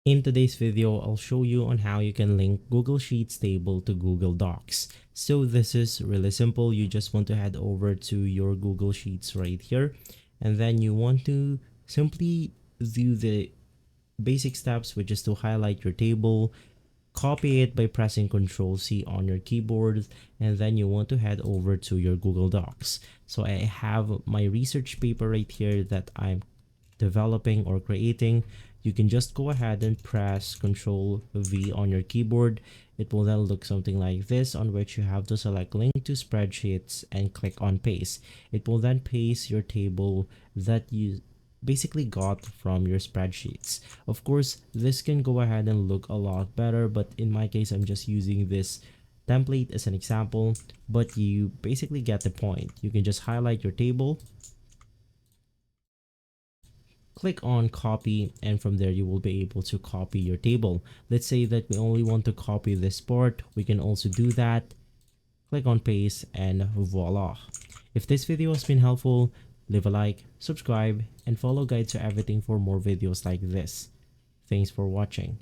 In today's video, I'll show you on how you can link Google Sheets table to Google Docs. So this is really simple. You just want to head over to your Google Sheets right here, and then you want to simply do the basic steps, which is to highlight your table, copy it by pressing Ctrl C on your keyboard, and then you want to head over to your Google Docs. So I have my research paper right here that I'm developing or creating. You can just go ahead and press Ctrl V on your keyboard. It will then look something like this, on which you have to select link to spreadsheets and click on paste. It will then paste your table that you basically got from your spreadsheets. Of course, this can go ahead and look a lot better, but in my case, I'm just using this template as an example, but you basically get the point. You can just highlight your table, click on copy, and from there you will be able to copy your table. Let's say that we only want to copy this part. We can also do that. Click on paste, and voila. If this video has been helpful, leave a like, subscribe, and follow Guide to Everything for more videos like this. Thanks for watching.